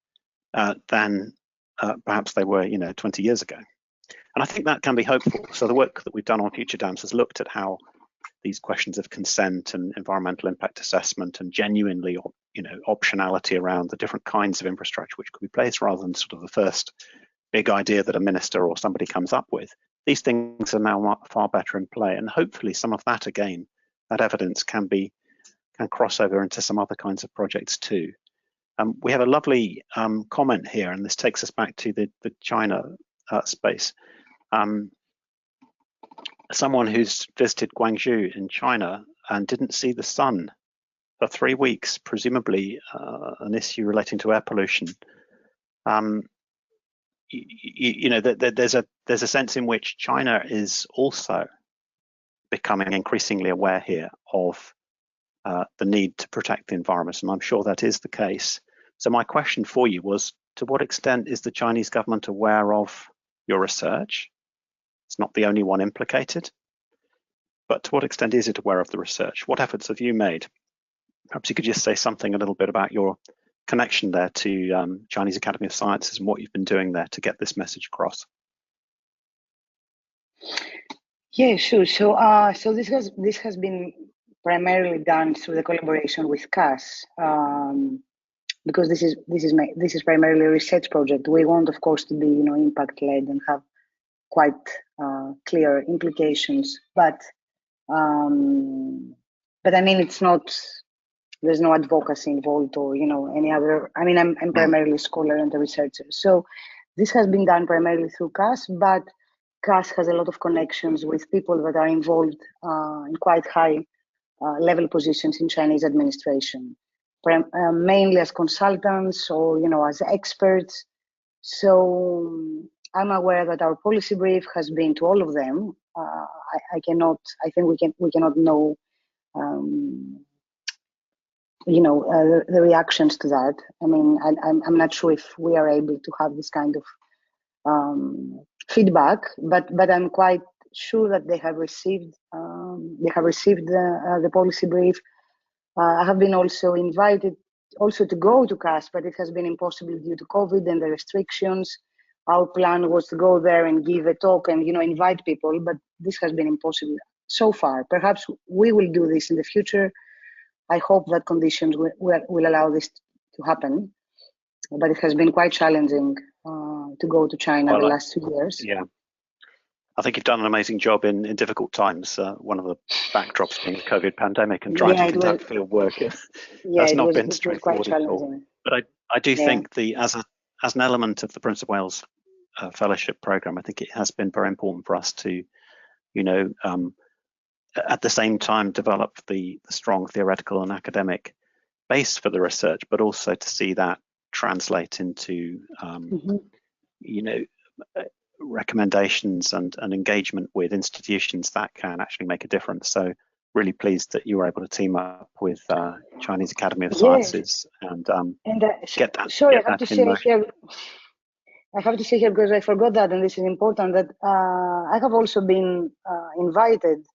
than perhaps they were, 20 years ago. And I think that can be hopeful. So the work that we've done on future dams has looked at how these questions of consent and environmental impact assessment and genuinely, optionality around the different kinds of infrastructure which could be placed, rather than sort of the first big idea that a minister or somebody comes up with. These things are now far better in play, and hopefully some of that, again, that evidence can cross over into some other kinds of projects too. We have a lovely comment here, and this takes us back to the China space. Someone who's visited Guangzhou in China and didn't see the sun for 3 weeks, presumably an issue relating to air pollution. There's a sense in which China is also becoming increasingly aware here of the need to protect the environment, and I'm sure that is the case. So my question for you was, to what extent is the Chinese government aware of your research? It's not the only one implicated, but to what extent is it aware of the research? What efforts have you made? Perhaps you could just say something a little bit about your connection there to Chinese Academy of Sciences and what you've been doing there to get this message across. Yeah, sure. So this has been primarily done through the collaboration with CAS, because this is primarily a research project. We want, of course, to be impact led and have quite clear implications. But I mean, it's not. There's no advocacy involved, or any other. I mean, I'm primarily a scholar and a researcher, so this has been done primarily through CAS, but CAS has a lot of connections with people that are involved in quite high level positions in Chinese administration, mainly as consultants or as experts. So I'm aware that our policy brief has been to all of them. I think we cannot know the reactions to that. I mean, I'm not sure if we are able to have this kind of feedback, but I'm quite sure that they have received the policy brief. I have been also invited to go to CAS, but it has been impossible due to COVID and the restrictions. Our plan was to go there and give a talk and invite people, but this has been impossible so far. Perhaps we will do this in the future. I hope that conditions will allow this to happen, but it has been quite challenging to go to China the last 2 years. Yeah, I think you've done an amazing job in difficult times. One of the backdrops being the COVID pandemic and trying to conduct field work. That's not been straightforward at all. But I do think as an element of the Prince of Wales Fellowship Programme, I think it has been very important for us to, at the same time develop the strong theoretical and academic base for the research, but also to see that translate into recommendations and engagement with institutions that can actually make a difference. So really pleased that you were able to team up with Chinese Academy of Sciences and get that. Sorry, I have to say here. I have to say here, because I forgot that, and this is important, that I have also been invited.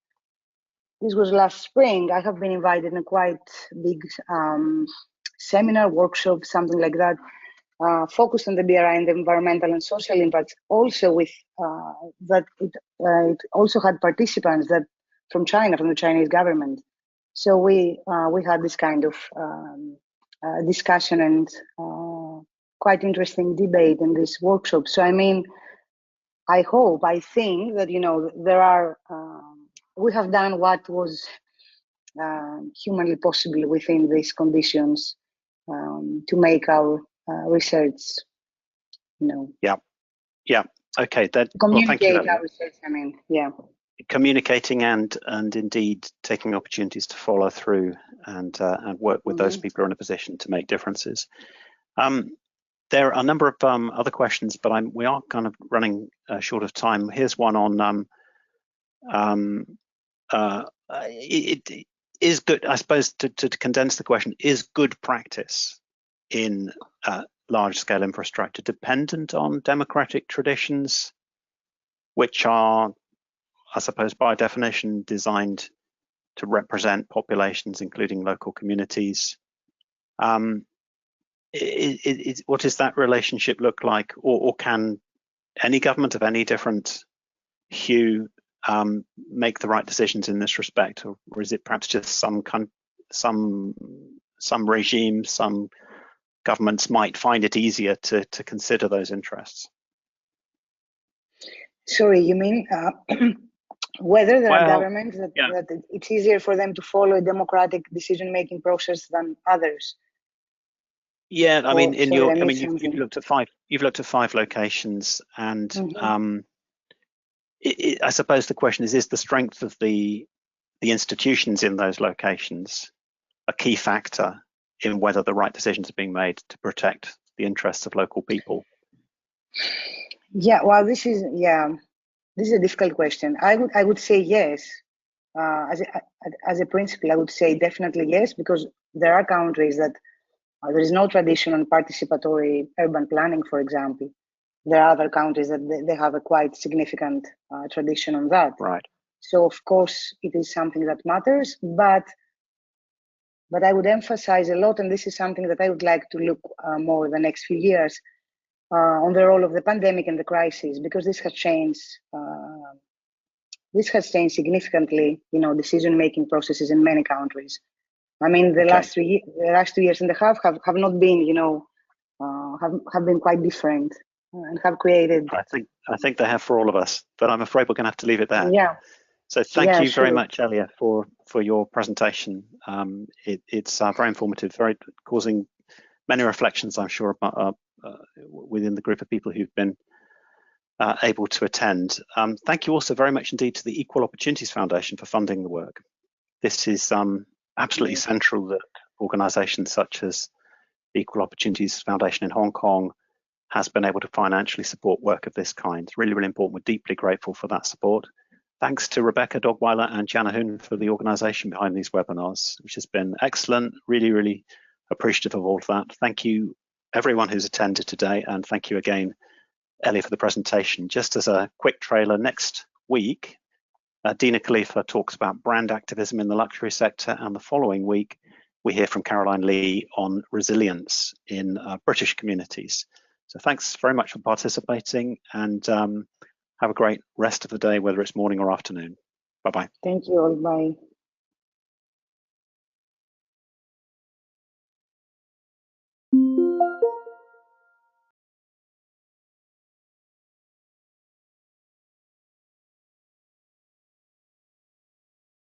This was last spring. I have been invited in a quite big seminar, workshop, something like that, focused on the BRI and the environmental and social impacts. Also with that, it also had participants that from China, from the Chinese government. So we had this kind of discussion and quite interesting debate in this workshop. So I mean, I think that there are. We have done what was humanly possible within these conditions to make our research, Yeah. Okay. Communicate our research. I mean, yeah. Communicating and indeed taking opportunities to follow through and work with those people who are in a position to make differences. There are a number of other questions, but we are kind of running short of time. Here's one on. It is good, I suppose, to condense the question, is good practice in large-scale infrastructure dependent on democratic traditions, which are, I suppose, by definition, designed to represent populations, including local communities? What does that relationship look like, or can any government of any different hue make the right decisions in this respect, or is it perhaps just some regimes, some governments might find it easier to consider those interests? Sorry, you mean whether there are governments that it's easier for them to follow a democratic decision-making process than others? Yeah, I mean, you've looked at five locations, and I suppose the question is the strength of the institutions in those locations a key factor in whether the right decisions are being made to protect the interests of local people? Yeah, well, this is a difficult question. I would say yes. As a principle, I would say definitely yes, because there are countries that there is no tradition on participatory urban planning, for example. There are other countries that they have a quite significant tradition on that. Right. So of course it is something that matters, but I would emphasize a lot, and this is something that I would like to look more the next few years on the role of the pandemic and the crisis, because this has changed. This has changed significantly, decision-making processes in many countries. I mean, the last 2 years and a half have not been, have been quite different. and have created. I think they have for all of us, but I'm afraid we're going to have to leave it there. Yeah. So thank you very sure. much, Elia, for your presentation. It's very informative, causing many reflections, I'm sure, within the group of people who've been able to attend. Thank you also very much indeed to the Equal Opportunities Foundation for funding the work. This is absolutely central that organisations such as the Equal Opportunities Foundation in Hong Kong has been able to financially support work of this kind. It's really, really important. We're deeply grateful for that support. Thanks to Rebecca Dogweiler and Jana Hoon for the organisation behind these webinars, which has been excellent. Really, really appreciative of all of that. Thank you, everyone who's attended today, and thank you again, Elia, for the presentation. Just as a quick trailer, next week, Dina Khalifa talks about brand activism in the luxury sector, and the following week, we hear from Caroline Lee on resilience in British communities. So thanks very much for participating, and have a great rest of the day, whether it's morning or afternoon. Bye-bye. Thank you all. Bye.